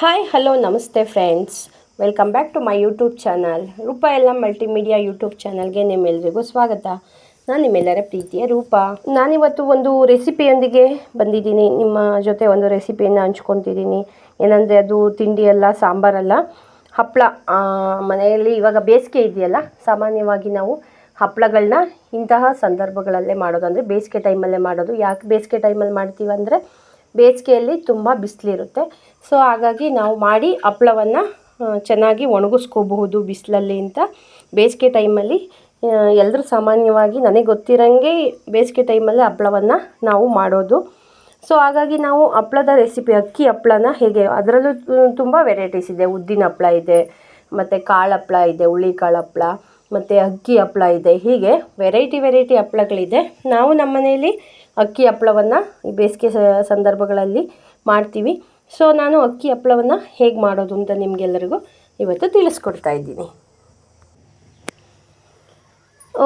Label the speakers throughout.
Speaker 1: Hi hello ನಮಸ್ತೆ friends, welcome back to my YouTube channel. Roopa ಎಲ್ಲ multimedia YouTube ಚಾನಲ್ಗೆ ನಿಮ್ಮೆಲ್ಲರಿಗೂ ಸ್ವಾಗತ. ನಾನು ನಿಮ್ಮೆಲ್ಲರ ಪ್ರೀತಿಯ ರೂಪಾ. ನಾನಿವತ್ತು ಒಂದು ರೆಸಿಪಿಯೊಂದಿಗೆ ಬಂದಿದ್ದೀನಿ. ನಿಮ್ಮ ಜೊತೆ ಒಂದು ರೆಸಿಪಿಯನ್ನು ಹಂಚ್ಕೊತಿದ್ದೀನಿ. ಏನಂದರೆ ಅದು ತಿಂಡಿ ಅಲ್ಲ, ಸಾಂಬಾರಲ್ಲ, ಹಪ್ಪಳ. ಮನೆಯಲ್ಲಿ ಇವಾಗ ಬೇಸಿಗೆ ಇದೆಯಲ್ಲ, ಸಾಮಾನ್ಯವಾಗಿ ನಾವು ಹಪ್ಪಳಗಳನ್ನ ಇಂತಹ ಸಂದರ್ಭಗಳಲ್ಲೇ ಮಾಡೋದು, ಅಂದರೆ ಬೇಸಿಗೆ ಟೈಮಲ್ಲೇ ಮಾಡೋದು. ಯಾಕೆ ಬೇಸಿಗೆ ಟೈಮಲ್ಲಿ ಮಾಡ್ತೀವಿ ಅಂದರೆ ಬೇಸಿಗೆಯಲ್ಲಿ ತುಂಬ ಬಿಸಿಲಿರುತ್ತೆ. ಸೊ ಹಾಗಾಗಿ ನಾವು ಮಾಡಿ ಹಪ್ಪಳವನ್ನು ಚೆನ್ನಾಗಿ ಒಣಗಿಸ್ಕೋಬಹುದು ಬಿಸಿಲಲ್ಲಿ ಅಂತ ಬೇಸಿಗೆ ಟೈಮಲ್ಲಿ ಎಲ್ಲರೂ ಸಾಮಾನ್ಯವಾಗಿ ನನಗೆ ಗೊತ್ತಿರೋಂಗೆ ಬೇಸಿಗೆ ಟೈಮಲ್ಲಿ ಹಪ್ಪಳವನ್ನು ನಾವು ಮಾಡೋದು. ಸೊ ಹಾಗಾಗಿ ನಾವು ಹಪ್ಪಳದ ರೆಸಿಪಿ, ಅಕ್ಕಿ ಹಪ್ಪಳನ ಹೇಗೆ, ಅದರಲ್ಲೂ ತುಂಬ ವೆರೈಟೀಸ್ ಇದೆ. ಉದ್ದಿನ ಹಪ್ಪಳ ಇದೆ, ಮತ್ತು ಕಾಳು ಹಪ್ಪಳ ಇದೆ, ಹುಳಿ ಕಾಳು ಹಪ್ಪಳ, ಮತ್ತು ಅಕ್ಕಿ ಹಪ್ಪಳ ಇದೆ. ಹೀಗೆ ವೆರೈಟಿ ಹಪ್ಪಳಗಳಿದೆ. ನಾವು ನಮ್ಮ ಮನೆಯಲ್ಲಿ ಅಕ್ಕಿ ಹಪ್ಪಳವನ್ನು ಈ ಬೇಸಿಗೆ ಸಂದರ್ಭಗಳಲ್ಲಿ ಮಾಡ್ತೀವಿ. ಸೊ ನಾನು ಅಕ್ಕಿ ಹಪ್ಪಳವನ್ನು ಹೇಗೆ ಮಾಡೋದು ಅಂತ ನಿಮಗೆಲ್ಲರಿಗೂ ಇವತ್ತು ತಿಳಿಸ್ಕೊಡ್ತಾ ಇದ್ದೀನಿ.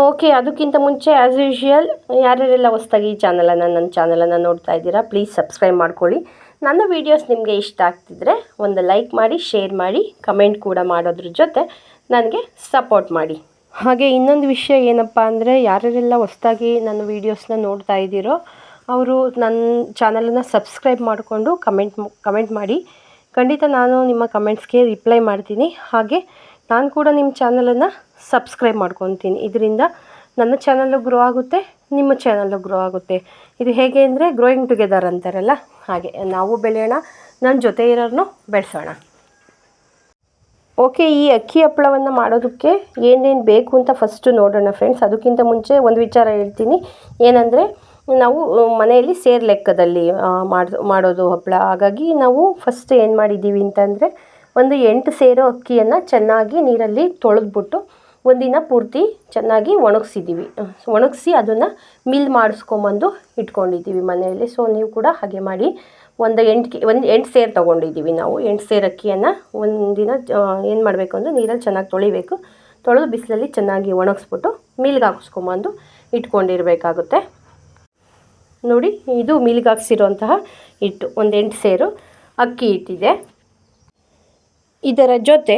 Speaker 1: ಓಕೆ, ಅದಕ್ಕಿಂತ ಮುಂಚೆ ಆ್ಯಸ್ ಯೂಶುವಲ್ ಯಾರ್ಯಾರೆಲ್ಲ ಹೊಸ್ದಾಗಿ ನನ್ನ ಚಾನಲನ್ನು ನೋಡ್ತಾ ಇದ್ದೀರಾ, ಪ್ಲೀಸ್ ಸಬ್ಸ್ಕ್ರೈಬ್ ಮಾಡ್ಕೊಳ್ಳಿ. ನನ್ನ ವೀಡಿಯೋಸ್ ನಿಮಗೆ ಇಷ್ಟ ಆಗ್ತಿದ್ರೆ ಒಂದು ಲೈಕ್ ಮಾಡಿ, ಶೇರ್ ಮಾಡಿ, ಕಮೆಂಟ್ ಕೂಡ ಮಾಡೋದ್ರ ಜೊತೆ ನನಗೆ ಸಪೋರ್ಟ್ ಮಾಡಿ. ಹಾಗೆ ಇನ್ನೊಂದು ವಿಷಯ ಏನಪ್ಪ ಅಂದರೆ, ಯಾರ್ಯಾರೆಲ್ಲ ಹೊಸ್ದಾಗಿ ನನ್ನ ವೀಡಿಯೋಸ್ನ ನೋಡ್ತಾ ಇದ್ದೀರೋ ಅವರು ನನ್ನ ಚಾನಲನ್ನು ಸಬ್ಸ್ಕ್ರೈಬ್ ಮಾಡಿಕೊಂಡು ಕಮೆಂಟ್ ಮಾಡಿ. ಖಂಡಿತ ನಾನು ನಿಮ್ಮ ಕಮೆಂಟ್ಸ್ಗೆ ರಿಪ್ಲೈ ಮಾಡ್ತೀನಿ. ಹಾಗೆ ನಾನು ಕೂಡ ನಿಮ್ಮ ಚಾನಲನ್ನು ಸಬ್ಸ್ಕ್ರೈಬ್ ಮಾಡ್ಕೊತೀನಿ. ಇದರಿಂದ ನನ್ನ ಚಾನಲ್ಲು ಗ್ರೋ ಆಗುತ್ತೆ, ನಿಮ್ಮ ಚಾನಲ್ಲು ಗ್ರೋ ಆಗುತ್ತೆ. ಇದು ಹೇಗೆ ಅಂದರೆ ಗ್ರೋಯಿಂಗ್ ಟುಗೆದರ್ ಅಂತಾರಲ್ಲ, ಹಾಗೆ ನಾವು ಬೆಳೆಯೋಣ, ನನ್ನ ಜೊತೆ ಇರೋರನ್ನು ಬೆಳೆಸೋಣ. ಓಕೆ, ಈ ಅಕ್ಕಿ ಹಪ್ಪಳವನ್ನು ಮಾಡೋದಕ್ಕೆ ಏನೇನು ಬೇಕು ಅಂತ ಫಸ್ಟು ನೋಡೋಣ ಫ್ರೆಂಡ್ಸ್. ಅದಕ್ಕಿಂತ ಮುಂಚೆ ಒಂದು ವಿಚಾರ ಹೇಳ್ತೀನಿ. ಏನಂದರೆ, ನಾವು ಮನೆಯಲ್ಲಿ ಸೇರು ಲೆಕ್ಕದಲ್ಲಿ ಮಾಡೋದು ಹಪ್ಪಳ. ಹಾಗಾಗಿ ನಾವು ಫಸ್ಟ್ ಏನು ಮಾಡಿದ್ದೀವಿ ಅಂತಂದರೆ, ಒಂದು 8 ಸೇರು ಅಕ್ಕಿಯನ್ನು ಚೆನ್ನಾಗಿ ನೀರಲ್ಲಿ ತೊಳೆದ್ಬಿಟ್ಟು ಒಂದಿನ ಪೂರ್ತಿ ಚೆನ್ನಾಗಿ ಒಣಗಿಸಿ ಅದನ್ನು ಮಿಲ್ ಮಾಡಿಸ್ಕೊಂಬಂದು ಇಟ್ಕೊಂಡಿದ್ದೀವಿ ಮನೆಯಲ್ಲಿ. ಸೊ ನೀವು ಕೂಡ ಹಾಗೆ ಮಾಡಿ. ಒಂದು 8 ಸೇರು ತೊಗೊಂಡಿದ್ದೀವಿ ನಾವು. 8 ಸೇರು ಅಕ್ಕಿಯನ್ನು ಒಂದಿನ ಏನು ಮಾಡಬೇಕು ಅಂದರೆ ನೀರಲ್ಲಿ ಚೆನ್ನಾಗಿ ತೊಳೆದು ಬಿಸಿಲಲ್ಲಿ ಚೆನ್ನಾಗಿ ಒಣಗಿಸ್ಬಿಟ್ಟು ಮಿಲ್ಗೆ ಹಾಕಿಸ್ಕೊಂಬಂದು ಇಟ್ಕೊಂಡಿರಬೇಕಾಗುತ್ತೆ. ನೋಡಿ, ಇದು ಮಿಲ್ಗೆ ಹಾಕ್ಸಿರೋಂತಹ ಹಿಟ್ಟು, ಒಂದು 8 ಸೇರು ಅಕ್ಕಿ ಹಿಟ್ಟಿದೆ. ಇದರ ಜೊತೆ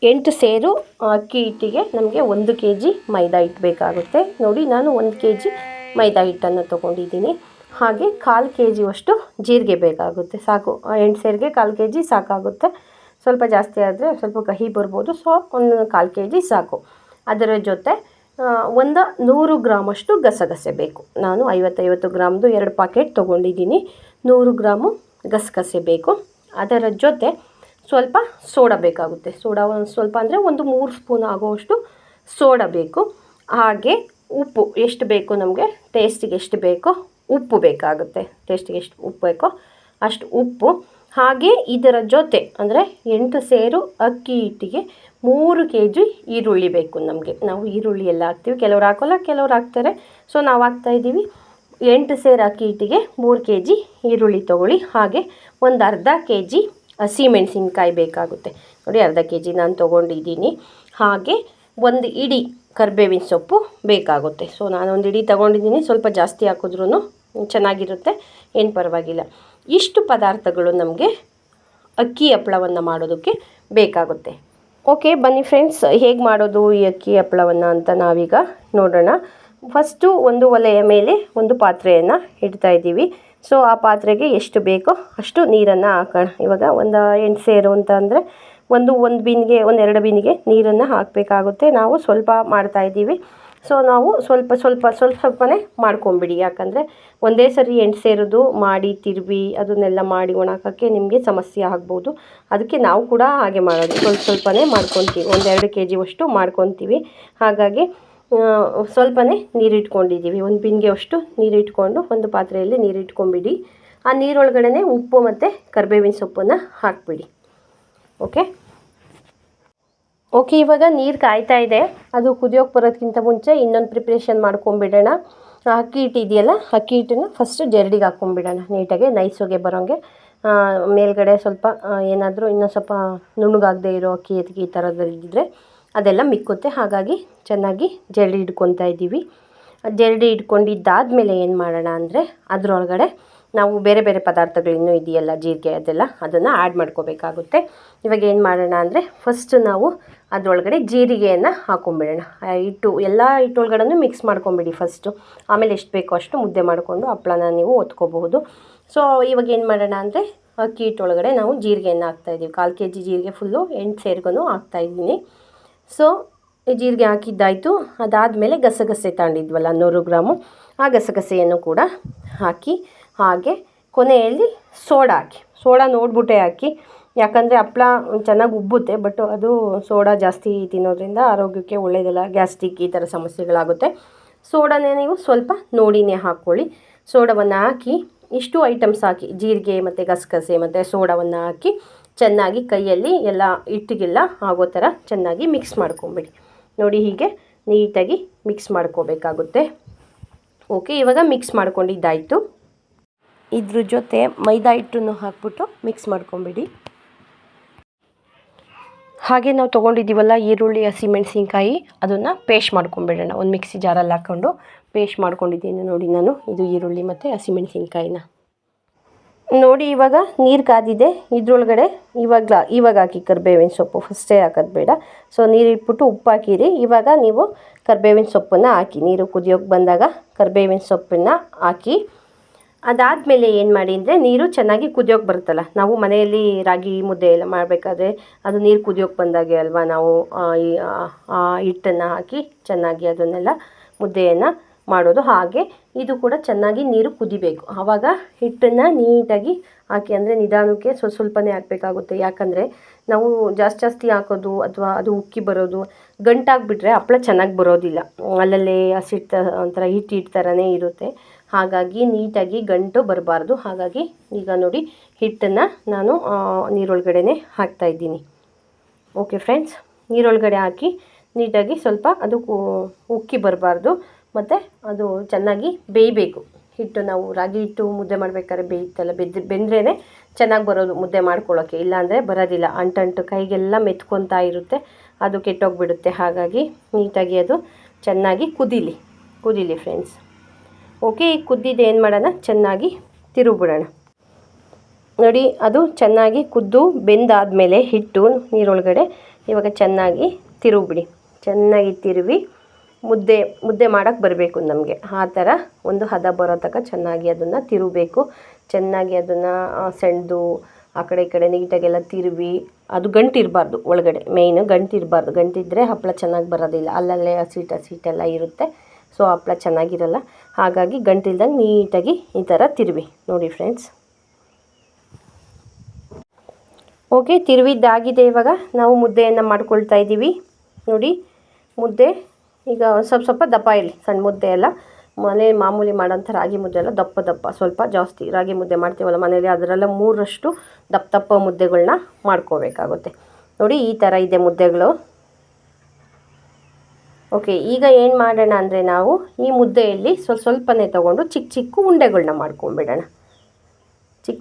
Speaker 1: 8 ಸೇರು ಅಕ್ಕಿ ಹಿಟ್ಟಿಗೆ ನಮಗೆ 1 kg ಮೈದಾ ಹಿಟ್ಟು ಬೇಕಾಗುತ್ತೆ. ನೋಡಿ, ನಾನು 1 kg ಮೈದಾ ಹಿಟ್ಟನ್ನು ತೊಗೊಂಡಿದ್ದೀನಿ. ಹಾಗೆ 1/4 kg ಜೀರಿಗೆ ಬೇಕಾಗುತ್ತೆ. ಸಾಕು, 8 ಸೇರಿಗೆ 1/4 kg ಸಾಕಾಗುತ್ತೆ. ಸ್ವಲ್ಪ ಜಾಸ್ತಿ ಆದರೆ ಸ್ವಲ್ಪ ಕಹಿ ಬರ್ಬೋದು. ಸೊ 1/4 kg ಸಾಕು. ಅದರ ಜೊತೆ ಒಂದು 100 ಗ್ರಾಮಷ್ಟು ಗಸಗಸೆ ಬೇಕು. ನಾನು 50 ಗ್ರಾಮ್ದು 2 ಪಾಕೆಟ್ ತೊಗೊಂಡಿದ್ದೀನಿ. 100 ಗ್ರಾಮು ಗಸಗಸೆ ಬೇಕು. ಅದರ ಜೊತೆ ಸ್ವಲ್ಪ ಸೋಡಾ ಬೇಕಾಗುತ್ತೆ. ಸೋಡಾ ಸ್ವಲ್ಪ ಅಂದರೆ ಒಂದು 3 ಸ್ಪೂನ್ ಆಗೋವಷ್ಟು ಸೋಡಾ ಬೇಕು. ಹಾಗೆ ಉಪ್ಪು ಎಷ್ಟು ಬೇಕು ನಮಗೆ, ಟೇಸ್ಟಿಗೆ ಎಷ್ಟು ಬೇಕೋ ಉಪ್ಪು ಬೇಕಾಗುತ್ತೆ. ಟೇಸ್ಟಿಗೆ ಎಷ್ಟು ಉಪ್ಪು ಬೇಕೋ ಅಷ್ಟು ಉಪ್ಪು. ಹಾಗೆ ಇದರ ಜೊತೆ ಅಂದರೆ 8 ಸೇರು ಅಕ್ಕಿ ಹಿಟ್ಟಿಗೆ 3 kg ಈರುಳ್ಳಿ ಬೇಕು ನಮಗೆ. ನಾವು ಈರುಳ್ಳಿ ಎಲ್ಲ ಹಾಕ್ತೀವಿ, ಕೆಲವ್ರು ಹಾಕೋಲ್ಲ, ಕೆಲವ್ರು ಹಾಕ್ತಾರೆ. ಸೊ ನಾವು ಹಾಕ್ತಾಯಿದ್ದೀವಿ. 8 ಸೇರು ಅಕ್ಕಿ ಹಿಟ್ಟಿಗೆ 3 kg ಈರುಳ್ಳಿ ತೊಗೊಳ್ಳಿ. ಹಾಗೆ ಒಂದು ಅರ್ಧ kg ಹಸಿಮೆಣಸಿನ್ಕಾಯಿ ಬೇಕಾಗುತ್ತೆ. ನೋಡಿ, ಅರ್ಧ kg ನಾನು ತೊಗೊಂಡಿದ್ದೀನಿ. ಹಾಗೆ ಒಂದು ಇಡೀ ಕರಿಬೇವಿನ ಸೊಪ್ಪು ಬೇಕಾಗುತ್ತೆ. ಸೊ ನಾನೊಂದು ಇಡೀ ತೊಗೊಂಡಿದ್ದೀನಿ. ಸ್ವಲ್ಪ ಜಾಸ್ತಿ ಹಾಕಿದ್ರೂ ಚೆನ್ನಾಗಿರುತ್ತೆ, ಏನು ಪರವಾಗಿಲ್ಲ. ಇಷ್ಟು ಪದಾರ್ಥಗಳು ನಮಗೆ ಅಕ್ಕಿ ಹಪ್ಪಳವನ್ನು ಮಾಡೋದಕ್ಕೆ ಬೇಕಾಗುತ್ತೆ. ಓಕೆ, ಬನ್ನಿ ಫ್ರೆಂಡ್ಸ್, ಹೇಗೆ ಮಾಡೋದು ಈ ಅಕ್ಕಿ ಹಪ್ಪಳವನ್ನು ಅಂತ ನಾವೀಗ ನೋಡೋಣ. ಫಸ್ಟು ಒಂದು ಒಲೆಯ ಮೇಲೆ ಒಂದು ಪಾತ್ರೆಯನ್ನು ಇಡ್ತಾ ಇದ್ದೀವಿ. ಸೊ ಆ ಪಾತ್ರೆಗೆ ಎಷ್ಟು ಬೇಕೋ ಅಷ್ಟು ನೀರನ್ನು ಹಾಕೋಣ. ಇವಾಗ ಒಂದು 8 ಸೇರು ಅಂತ ಅಂದರೆ ಒಂದು ಎರಡು ಬೀನಿಗೆ ನೀರನ್ನು ಹಾಕಬೇಕಾಗುತ್ತೆ. ನಾವು ಸ್ವಲ್ಪ ಮಾಡ್ತಾಯಿದ್ದೀವಿ. ಸೊ ನಾವು ಸ್ವಲ್ಪನೇ ಮಾಡ್ಕೊಂಬಿಡಿ. ಯಾಕಂದರೆ ಒಂದೇ ಸರಿ 8 ಸೇರೋದು ಮಾಡಿ ತಿರುವಿ ಅದನ್ನೆಲ್ಲ ಮಾಡಿ ಒಣಗೋಕ್ಕೆ ನಿಮಗೆ ಸಮಸ್ಯೆ ಆಗ್ಬೋದು. ಅದಕ್ಕೆ ನಾವು ಕೂಡ ಹಾಗೆ ಮಾಡೋದು, ಸ್ವಲ್ಪನೇ ಮಾಡ್ಕೊತೀವಿ. 1-2 kg ಮಾಡ್ಕೊತೀವಿ. ಹಾಗಾಗಿ ಸ್ವಲ್ಪನೇ ನೀರಿಟ್ಕೊಂಡಿದ್ದೀವಿ. ಒಂದು ಬಿಂದಿಗೆ ಅಷ್ಟು ನೀರಿಟ್ಕೊಂಡು ಒಂದು ಪಾತ್ರೆಯಲ್ಲಿ ನೀರಿಟ್ಕೊಂಬಿಡಿ. ಆ ನೀರೊಳಗಡೆ ಉಪ್ಪು ಮತ್ತು ಕರಿಬೇವಿನ ಸೊಪ್ಪನ್ನು ಹಾಕಿಬಿಡಿ. ಓಕೆ, ಇವಾಗ ನೀರು ಕಾಯ್ತಾ ಇದೆ. ಅದು ಕುದಿಯೋಕೆ ಬರೋದಕ್ಕಿಂತ ಮುಂಚೆ ಇನ್ನೊಂದು ಪ್ರಿಪ್ರೇಷನ್ ಮಾಡ್ಕೊಂಬಿಡೋಣ. ಅಕ್ಕಿ ಹಿಟ್ಟು ಇದೆಯಲ್ಲ, ಅಕ್ಕಿ ಹಿಟ್ಟನ್ನು ಫಸ್ಟು ಜರಡಿಗೆ ಹಾಕ್ಕೊಂಬಿಡೋಣ ನೀಟಾಗಿ, ನೈಸೋಗೆ ಬರೋಂಗೆ. ಮೇಲ್ಗಡೆ ಸ್ವಲ್ಪ ಏನಾದರೂ ಇನ್ನೂ ಸ್ವಲ್ಪ ನುಣ್ಣಗಾಗದೇ ಇರೋ ಅಕ್ಕಿ ಈ ಥರದ್ದಿದ್ದರೆ ಅದೆಲ್ಲ ಮಿಕ್ಕುತ್ತೆ. ಹಾಗಾಗಿ ಚೆನ್ನಾಗಿ ಜರಡಿ ಹಿಡ್ಕೊತಾ ಇದ್ದೀವಿ. ಜರಡಿ ಹಿಡ್ಕೊಂಡಿದ್ದಾದಮೇಲೆ ಏನು ಮಾಡೋಣ ಅಂದರೆ, ಅದರೊಳಗಡೆ ನಾವು ಬೇರೆ ಬೇರೆ ಪದಾರ್ಥಗಳಿನ್ನೂ ಇದೆಯಲ್ಲ ಜೀರಿಗೆ ಅದೆಲ್ಲ ಅದನ್ನು ಆ್ಯಡ್ ಮಾಡ್ಕೋಬೇಕಾಗುತ್ತೆ. ಇವಾಗ ಏನು ಮಾಡೋಣ ಅಂದರೆ ಫಸ್ಟು ನಾವು ಅದರೊಳಗಡೆ ಜೀರಿಗೆಯನ್ನು ಹಾಕೊಂಬಿಡೋಣ. ಎಲ್ಲ ಹಿಟ್ಟೊಳಗಡೆನೂ ಮಿಕ್ಸ್ ಮಾಡ್ಕೊಂಬಿಡಿ ಫಸ್ಟು. ಆಮೇಲೆ ಎಷ್ಟು ಬೇಕೋ ಅಷ್ಟು ಮುದ್ದೆ ಮಾಡಿಕೊಂಡು ಹಪ್ಳನ ನೀವು ಒತ್ಕೋಬಹುದು. ಸೊ ಇವಾಗ ಏನು ಮಾಡೋಣ ಅಂದರೆ ಅಕ್ಕಿ ಹಿಟ್ಟೊಳಗಡೆ ನಾವು ಜೀರಿಗೆಯನ್ನು ಹಾಕ್ತಾಯಿದ್ದೀವಿ. 1/4 kg ಜೀರಿಗೆ ಫುಲ್ಲು ಎಂಟು ಸೇರಿಗೂ ಹಾಕ್ತಾಯಿದ್ದೀನಿ. ಸೊ ಈ ಜೀರಿಗೆ ಹಾಕಿದ್ದಾಯಿತು. ಅದಾದಮೇಲೆ ಗಸಗಸೆ ತಗೊಂಡಿದ್ವಲ್ಲ 100 ಗ್ರಾಮು, ಆ ಗಸಗಸೆಯನ್ನು ಕೂಡ ಹಾಕಿ, ಹಾಗೆ ಕೊನೆಯಲ್ಲಿ ಸೋಡಾ ಹಾಕಿ. ಸೋಡಾ ನೋಡ್ಬಿಟ್ಟೆ ಹಾಕಿ, ಯಾಕಂದರೆ ಹಪ್ಳ ಚೆನ್ನಾಗಿ ಉಬ್ಬುತ್ತೆ. ಬಟ್ ಅದು ಸೋಡಾ ಜಾಸ್ತಿ ತಿನ್ನೋದ್ರಿಂದ ಆರೋಗ್ಯಕ್ಕೆ ಒಳ್ಳೆಯದಲ್ಲ, ಗ್ಯಾಸ್ಟ್ರಿಕ್ ಈ ಥರ ಸಮಸ್ಯೆಗಳಾಗುತ್ತೆ. ಸೋಡಾನೇ ನೀವು ಸ್ವಲ್ಪ ನೋಡಿನೇ ಹಾಕ್ಕೊಳ್ಳಿ. ಸೋಡಾವನ್ನು ಹಾಕಿ ಇಷ್ಟು ಐಟಮ್ಸ್ ಹಾಕಿ, ಜೀರಿಗೆ ಮತ್ತು ಗಸಗಸೆ ಮತ್ತು ಸೋಡಾವನ್ನು ಹಾಕಿ ಚೆನ್ನಾಗಿ ಕೈಯಲ್ಲಿ ಎಲ್ಲ ಹಿಟ್ಟಿಗೆಲ್ಲ ಆಗೋ ಥರ ಚೆನ್ನಾಗಿ ಮಿಕ್ಸ್ ಮಾಡ್ಕೊಂಬಿಡಿ. ನೋಡಿ ಹೀಗೆ ನೀಟಾಗಿ ಮಿಕ್ಸ್ ಮಾಡ್ಕೋಬೇಕಾಗುತ್ತೆ. ಓಕೆ, ಇವಾಗ ಮಿಕ್ಸ್ ಮಾಡ್ಕೊಂಡಿದ್ದಾಯಿತು. ಇದ್ರ ಜೊತೆ ಮೈದಾ ಹಿಟ್ಟನ್ನು ಹಾಕ್ಬಿಟ್ಟು ಮಿಕ್ಸ್ ಮಾಡ್ಕೊಂಬಿಡಿ. ಹಾಗೆ ನಾವು ತೊಗೊಂಡಿದ್ದೀವಲ್ಲ ಈರುಳ್ಳಿ, ಹಸಿಮೆಣಸಿನ್ಕಾಯಿ, ಅದನ್ನು ಪೇಸ್ಟ್ ಮಾಡ್ಕೊಂಬಿಡೋಣ. ಒಂದು ಮಿಕ್ಸಿ ಜಾರಲ್ಲಿ ಹಾಕ್ಕೊಂಡು ಪೇಸ್ಟ್ ಮಾಡ್ಕೊಂಡಿದ್ದೀನಿ ನೋಡಿ ನಾನು, ಇದು ಈರುಳ್ಳಿ ಮತ್ತು ಹಸಿಮೆಣಸಿನ್ಕಾಯಿನ. ನೋಡಿ ಇವಾಗ ನೀರು ಕಾದಿದೆ. ಇದ್ರೊಳಗಡೆ ಇವಾಗ ಹಾಕಿ ಕರಿಬೇವಿನ ಸೊಪ್ಪು, ಫಸ್ಟೇ ಹಾಕೋದು ಬೇಡ. ಸೊ ನೀರು ಇಟ್ಬಿಟ್ಟು ಉಪ್ಪು ಹಾಕಿರಿ. ಇವಾಗ ನೀವು ಕರಿಬೇವಿನ ಸೊಪ್ಪನ್ನು ಹಾಕಿ, ನೀರು ಕುದಿಯೋಕ್ಕೆ ಬಂದಾಗ ಕರಿಬೇವಿನ ಸೊಪ್ಪನ್ನು ಹಾಕಿ. ಅದಾದಮೇಲೆ ಏನು ಮಾಡಿ ಅಂದರೆ ನೀರು ಚೆನ್ನಾಗಿ ಕುದಿಯೋಕ್ಕೆ ಬರುತ್ತಲ್ಲ, ನಾವು ಮನೆಯಲ್ಲಿ ರಾಗಿ ಮುದ್ದೆ ಎಲ್ಲ ಮಾಡಬೇಕಾದ್ರೆ ಅದು ನೀರು ಕುದಿಯೋಕ್ಕೆ ಬಂದಾಗೆ ಅಲ್ವಾ ನಾವು ಹಿಟ್ಟನ್ನು ಹಾಕಿ ಚೆನ್ನಾಗಿ ಅದನ್ನೆಲ್ಲ ಮುದ್ದೆಯನ್ನು ಮಾಡೋದು. ಹಾಗೆ ಇದು ಕೂಡ ಚೆನ್ನಾಗಿ ನೀರು ಕುದಿಬೇಕು. ಆವಾಗ ಹಿಟ್ಟನ್ನು ನೀಟಾಗಿ ಹಾಕಿ, ಅಂದರೆ ನಿಧಾನಕ್ಕೆ ಸ್ವಲ್ಪನೇ ಹಾಕಬೇಕಾಗುತ್ತೆ. ಯಾಕಂದರೆ ನಾವು ಜಾಸ್ತಿ ಹಾಕೋದು ಅಥವಾ ಅದು ಉಕ್ಕಿ ಬರೋದು, ಗಂಟಾಗಿಬಿಟ್ರೆ ಹಪ್ಪಳ ಚೆನ್ನಾಗಿ ಬರೋದಿಲ್ಲ. ಅಲ್ಲಲ್ಲೇ ಹಸಿಟ್ಟು ಒಂಥರ ಹಿಟ್ಟು ಥರನೇ ಇರುತ್ತೆ. ಹಾಗಾಗಿ ನೀಟಾಗಿ ಗಂಟು ಬರಬಾರ್ದು. ಹಾಗಾಗಿ ಈಗ ನೋಡಿ ಹಿಟ್ಟನ್ನು ನಾನು ನೀರೊಳಗಡೆ ಹಾಕ್ತಾಯಿದ್ದೀನಿ. ಓಕೆ ಫ್ರೆಂಡ್ಸ್, ನೀರೊಳಗಡೆ ಹಾಕಿ ನೀಟಾಗಿ ಸ್ವಲ್ಪ ಅದು ಉಕ್ಕಿ ಬರಬಾರ್ದು, ಮತ್ತು ಅದು ಚೆನ್ನಾಗಿ ಬೇಯಬೇಕು. ಹಿಟ್ಟು ನಾವು ರಾಗಿ ಹಿಟ್ಟು ಮುದ್ದೆ ಮಾಡಬೇಕಾದ್ರೆ ಬೇಯುತ್ತಲ್ಲ, ಬೆಂದ್ರೇ ಚೆನ್ನಾಗಿ ಬರೋದು ಮುದ್ದೆ ಮಾಡ್ಕೊಳ್ಳೋಕ್ಕೆ. ಇಲ್ಲಾಂದರೆ ಬರೋದಿಲ್ಲ, ಅಂಟಂಟು ಕೈಗೆಲ್ಲ ಮೆತ್ಕೊತಾ ಇರುತ್ತೆ, ಅದು ಕೆಟ್ಟೋಗಿಬಿಡುತ್ತೆ. ಹಾಗಾಗಿ ನೀಟಾಗಿ ಅದು ಚೆನ್ನಾಗಿ ಕುದೀಲಿ ಫ್ರೆಂಡ್ಸ್. ಓಕೆ, ಈಗ ಕುದ್ದಿದ್ದು ಏನು ಮಾಡೋಣ, ಚೆನ್ನಾಗಿ ತಿರುಗಿಬಿಡೋಣ. ನೋಡಿ ಅದು ಚೆನ್ನಾಗಿ ಕುದ್ದು ಬೆಂದಾದಮೇಲೆ ಹಿಟ್ಟು ನೀರೊಳಗಡೆ ಇವಾಗ ಚೆನ್ನಾಗಿ ತಿರುಗಿಬಿಡಿ. ಚೆನ್ನಾಗಿ ತಿರುವಿ ಮುದ್ದೆ ಮಾಡೋಕ್ಕೆ ಬರಬೇಕು ನಮಗೆ. ಆ ಥರ ಒಂದು ಹದ ಬರೋ ತನಕ ಚೆನ್ನಾಗಿ ಅದನ್ನು ತಿರುಗಬೇಕು. ಚೆನ್ನಾಗಿ ಅದನ್ನು ಸೆಣ್ದು ಆ ಕಡೆ ಈ ಕಡೆ ನೀಟಾಗೆಲ್ಲ ತಿರುವಿ, ಅದು ಗಂಟಿರಬಾರ್ದು ಒಳಗಡೆ, ಮೇಯ್ನು ಗಂಟಿರಬಾರ್ದು. ಗಂಟಿದ್ದರೆ ಹಪ್ಪಳ ಚೆನ್ನಾಗಿ ಬರೋದಿಲ್ಲ, ಅಲ್ಲಲ್ಲೇ ಹಸಿಟ್ಟೆಲ್ಲ ಇರುತ್ತೆ. ಸೊ ಹಪ್ಪಳ ಚೆನ್ನಾಗಿರಲ್ಲ. ಹಾಗಾಗಿ ಗಂಟಿಲ್ದಂಗೆ ನೀಟಾಗಿ ಈ ಥರ ತಿರುವಿ ನೋಡಿ ಫ್ರೆಂಡ್ಸ್. ಓಕೆ, ತಿರುವಿದ್ದಾಗಿದೆ. ಇವಾಗ ನಾವು ಮುದ್ದೆಯನ್ನು ಮಾಡ್ಕೊಳ್ತಾ ಇದ್ದೀವಿ. ನೋಡಿ ಮುದ್ದೆ ಈಗ ಸ್ವಲ್ಪ ದಪ್ಪ ಇರಲಿ, ಸಣ್ಣ ಮುದ್ದೆ ಎಲ್ಲ ಮಾಮೂಲಿ ಮಾಡೋಂಥ ರಾಗಿ ಮುದ್ದೆ ಎಲ್ಲ ದಪ್ಪ ಸ್ವಲ್ಪ ಜಾಸ್ತಿ ರಾಗಿ ಮುದ್ದೆ ಮಾಡ್ತೀವಲ್ಲ ಮನೇಲಿ, ಅದರೆಲ್ಲ 3ರಷ್ಟು ದಪ್ಪ ಮುದ್ದೆಗಳನ್ನ ಮಾಡ್ಕೋಬೇಕಾಗುತ್ತೆ. ನೋಡಿ ಈ ಥರ ಇದೆ ಮುದ್ದೆಗಳು. ಓಕೆ, ಈಗ ಏನು ಮಾಡೋಣ ಅಂದರೆ ನಾವು ಈ ಮುದ್ದೆಯಲ್ಲಿ ಸ್ವಲ್ಪನೇ ತೊಗೊಂಡು ಚಿಕ್ಕ ಉಂಡೆಗಳನ್ನ ಮಾಡ್ಕೊಂಬಿಡೋಣ.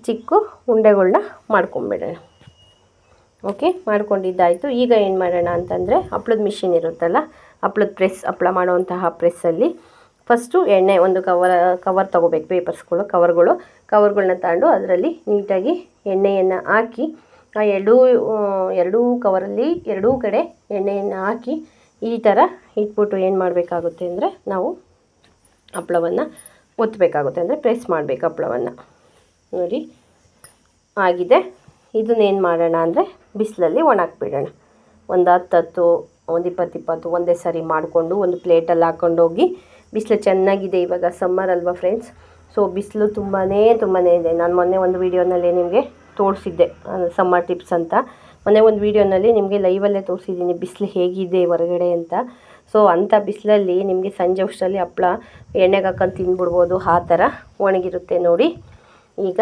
Speaker 1: ಚಿಕ್ಕ ಉಂಡೆಗಳನ್ನ ಮಾಡ್ಕೊಂಬಿಡೋಣ. ಓಕೆ, ಮಾಡ್ಕೊಂಡಿದ್ದಾಯಿತು. ಈಗ ಏನು ಮಾಡೋಣ ಅಂತಂದರೆ ಹಪ್ಳದ ಮಿಷಿನ್ ಇರುತ್ತಲ್ಲ, ಹಪ್ಳದ ಪ್ರೆಸ್, ಹಪ್ಪಳ ಮಾಡುವಂತಹ ಪ್ರೆಸ್ಸಲ್ಲಿ ಫಸ್ಟು ಎಣ್ಣೆ ಒಂದು ಕವರ್ ತೊಗೋಬೇಕು, ಕವರ್ಗಳನ್ನ ತಗೊಂಡು ಅದರಲ್ಲಿ ನೀಟಾಗಿ ಎಣ್ಣೆಯನ್ನು ಹಾಕಿ, ಆ ಎರಡೂ ಕವರಲ್ಲಿ ಎರಡೂ ಕಡೆ ಎಣ್ಣೆಯನ್ನು ಹಾಕಿ ಈ ಥರ ಇಟ್ಬಿಟ್ಟು ಏನು ಮಾಡಬೇಕಾಗುತ್ತೆ ಅಂದರೆ ನಾವು ಹಪ್ಪಳವನ್ನು ಒತ್ತಬೇಕಾಗುತ್ತೆ, ಅಂದರೆ ಪ್ರೆಸ್ ಮಾಡಬೇಕು ಹಪ್ಪಳವನ್ನು. ನೋಡಿ ಆಗಿದೆ. ಇದನ್ನೇನು ಮಾಡೋಣ ಅಂದರೆ ಬಿಸಿಲಲ್ಲಿ ಒಣಾಕ್ಬಿಡೋಣ. ಒಂದು 10 ಒಂದು 20 ಒಂದೇ ಸಾರಿ ಮಾಡಿಕೊಂಡು ಒಂದು ಪ್ಲೇಟಲ್ಲಿ ಹಾಕ್ಕೊಂಡೋಗಿ, ಬಿಸಿಲು ಚೆನ್ನಾಗಿದೆ. ಇವಾಗ ಸಮ್ಮರ್ ಅಲ್ವಾ ಫ್ರೆಂಡ್ಸ್, ಸೊ ಬಿಸಿಲು ತುಂಬಾ ಇದೆ. ನಾನು ಮೊನ್ನೆ ಒಂದು ವೀಡಿಯೋನಲ್ಲಿ ನಿಮಗೆ ತೋರಿಸಿದ್ದೆ ಸಮ್ಮರ್ ಟಿಪ್ಸ್ ಅಂತ. ಮೊನ್ನೆ ಒಂದು ವೀಡಿಯೋನಲ್ಲಿ ನಿಮಗೆ ಲೈವಲ್ಲೇ ತೋರಿಸಿದ್ದೀನಿ ಬಿಸಿಲು ಹೇಗಿದೆ ಹೊರಗಡೆ ಅಂತ. ಸೊ ಅಂಥ ಬಿಸಿಲಲ್ಲಿ ನಿಮಗೆ ಸಂಜೆ ಅಷ್ಟರಲ್ಲಿ ಹಪ್ಪಳ ಎಣ್ಣೆಗೆ ಹಾಕೊಂಡು ತಿಂದ್ಬಿಡ್ಬೋದು, ಆ ಥರ ಒಣಗಿರುತ್ತೆ. ನೋಡಿ ಈಗ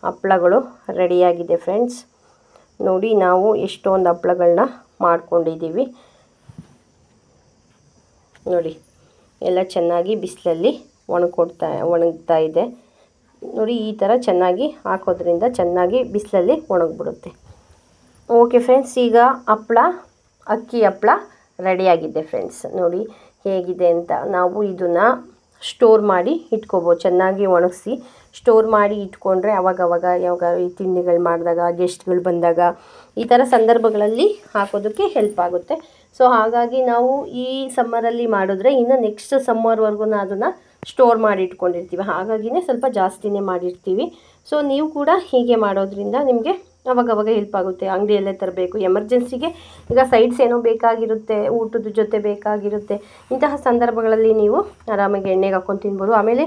Speaker 1: ಹಪ್ಪಳಗಳು ರೆಡಿಯಾಗಿದೆ ಫ್ರೆಂಡ್ಸ್. ನೋಡಿ ನಾವು ಎಷ್ಟೊಂದು ಹಪ್ಪಳಗಳನ್ನ ಮಾಡ್ಕೊಂಡಿದ್ದೀವಿ. ನೋಡಿ ಎಲ್ಲ ಚೆನ್ನಾಗಿ ಬಿಸಿಲಲ್ಲಿ ಒಣಗ್ತಾ ಇದೆ. ನೋಡಿ ಈ ಥರ ಚೆನ್ನಾಗಿ ಹಾಕೋದ್ರಿಂದ ಚೆನ್ನಾಗಿ ಬಿಸಿಲಲ್ಲಿ ಒಣಗಿಬಿಡುತ್ತೆ. ಓಕೆ ಫ್ರೆಂಡ್ಸ್, ಈಗ ಅಕ್ಕಿ ಹಪ್ಪಳ ರೆಡಿಯಾಗಿದೆ ಫ್ರೆಂಡ್ಸ್. ನೋಡಿ ಹೇಗಿದೆ ಅಂತ. ನಾವು ಇದನ್ನು ಸ್ಟೋರ್ ಮಾಡಿ ಇಟ್ಕೋಬೋದು, ಚೆನ್ನಾಗಿ ಒಣಗಿಸಿ ಸ್ಟೋರ್ ಮಾಡಿ ಇಟ್ಕೊಂಡ್ರೆ ಅವಾಗವಾಗ ಯಾವಾಗ ಈ ತಿಂಡಿಗಳು ಮಾಡಿದಾಗ ಗೆಸ್ಟ್ಗಳು ಬಂದಾಗ ಈ ಥರ ಸಂದರ್ಭಗಳಲ್ಲಿ ಹಾಕೋದಕ್ಕೆ ಹೆಲ್ಪ್ ಆಗುತ್ತೆ. ಸೊ ಹಾಗಾಗಿ ನಾವು ಈ ಸಮ್ಮರಲ್ಲಿ ಮಾಡಿದ್ರೆ ಇನ್ನು ನೆಕ್ಸ್ಟ್ ಸಮ್ಮರ್ವರೆಗೂ ಅದನ್ನು ಸ್ಟೋರ್ ಮಾಡಿ ಇಟ್ಕೊಂಡಿರ್ತೀವಿ. ಹಾಗಾಗಿನೇ ಸ್ವಲ್ಪ ಜಾಸ್ತಿನೇ ಮಾಡಿರ್ತೀವಿ. ಸೊ ನೀವು ಕೂಡ ಹೀಗೆ ಮಾಡೋದ್ರಿಂದ ನಿಮಗೆ ಅವಾಗವಾಗ ಹೆಲ್ಪ್ ಆಗುತ್ತೆ. ಅಂಗಡಿಯಲ್ಲೇ ತರಬೇಕು, ಎಮರ್ಜೆನ್ಸಿಗೆ ಈಗ ಸೈಡ್ಸ್ ಏನೋ ಬೇಕಾಗಿರುತ್ತೆ, ಊಟದ ಜೊತೆ ಬೇಕಾಗಿರುತ್ತೆ. ಇಂತಹ ಸಂದರ್ಭಗಳಲ್ಲಿ ನೀವು ಆರಾಮಾಗಿ ಎಣ್ಣೆಗೆ ಹಾಕ್ಕೊಂಡು ತಿನ್ಬೋದು. ಆಮೇಲೆ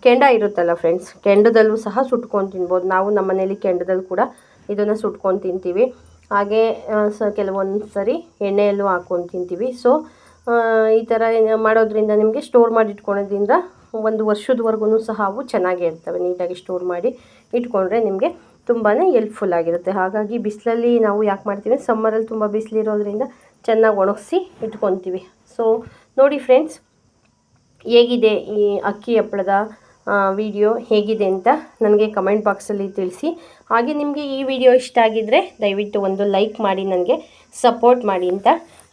Speaker 1: ಕೆಂಡ ಇರುತ್ತಲ್ಲ ಫ್ರೆಂಡ್ಸ್, ಕೆಂಡದಲ್ಲೂ ಸಹ ಸುಟ್ಕೊಂಡು ತಿನ್ಬೋದು. ನಾವು ನಮ್ಮ ಮನೇಲಿ ಕೆಂಡದಲ್ಲಿ ಕೂಡ ಇದನ್ನು ಸುಟ್ಕೊಂಡು ತಿಂತೀವಿ. ಹಾಗೆ ಕೆಲವೊಂದು ಸರಿ ಎಣ್ಣೆಯಲ್ಲೂ ಹಾಕ್ಕೊಂಡು ತಿಂತೀವಿ. ಸೊ ಈ ಥರ ಮಾಡೋದ್ರಿಂದ ನಿಮಗೆ ಸ್ಟೋರ್ ಮಾಡಿ ಇಟ್ಕೊಳ್ಳೋದ್ರಿಂದ 1 ವರ್ಷದವರೆಗೂ ಸಹ ಅವು ಚೆನ್ನಾಗೇ ಇರ್ತವೆ. ನೀಟಾಗಿ ಸ್ಟೋರ್ ಮಾಡಿ ಇಟ್ಕೊಂಡ್ರೆ ನಿಮಗೆ ತುಂಬಾ ಹೆಲ್ಪ್ಫುಲ್ ಆಗಿರುತ್ತೆ. ಹಾಗಾಗಿ ಬಿಸಿಲಲ್ಲಿ ನಾವು ಯಾಕೆ ಮಾಡ್ತೀವಿ, ಸಮ್ಮರಲ್ಲಿ ತುಂಬ ಬಿಸಿಲಿರೋದ್ರಿಂದ ಚೆನ್ನಾಗಿ ಒಣಗಿಸಿ ಇಟ್ಕೊತೀವಿ. ಸೊ ನೋಡಿ ಫ್ರೆಂಡ್ಸ್, ಹೇಗಿದೆ ಈ ಅಕ್ಕಿ ಹಪ್ಪಳದ ವಿಡಿಯೋ ಹೇಗಿದೆ ಅಂತ ನನಗೆ ಕಮೆಂಟ್ ಬಾಕ್ಸಲ್ಲಿ ತಿಳಿಸಿ. ಹಾಗೆ ನಿಮಗೆ ಈ ವಿಡಿಯೋ ಇಷ್ಟ ಆಗಿದ್ದರೆ ದಯವಿಟ್ಟು ಒಂದು ಲೈಕ್ ಮಾಡಿ ನನಗೆ ಸಪೋರ್ಟ್ ಮಾಡಿ ಅಂತ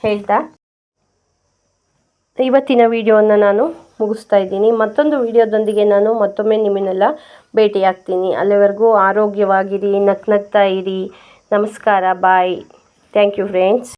Speaker 1: ಹೇಳ್ತಾ ಇವತ್ತಿನ ವಿಡಿಯೋವನ್ನು ನಾನು ಮುಗಿಸ್ತಾ ಇದ್ದೀನಿ. ಮತ್ತೊಂದು ವಿಡಿಯೋದೊಂದಿಗೆ ನಾನು ಮತ್ತೊಮ್ಮೆ ನಿಮ್ಮನ್ನೆಲ್ಲ ಭೇಟಿಯಾಗ್ತೀನಿ. ಅಲ್ಲಿವರೆಗೂ ಆರೋಗ್ಯವಾಗಿರಿ, ನಗ್ನಗ್ತಾ ಇರಿ. ನಮಸ್ಕಾರ, ಬಾಯ್. Thank you friends.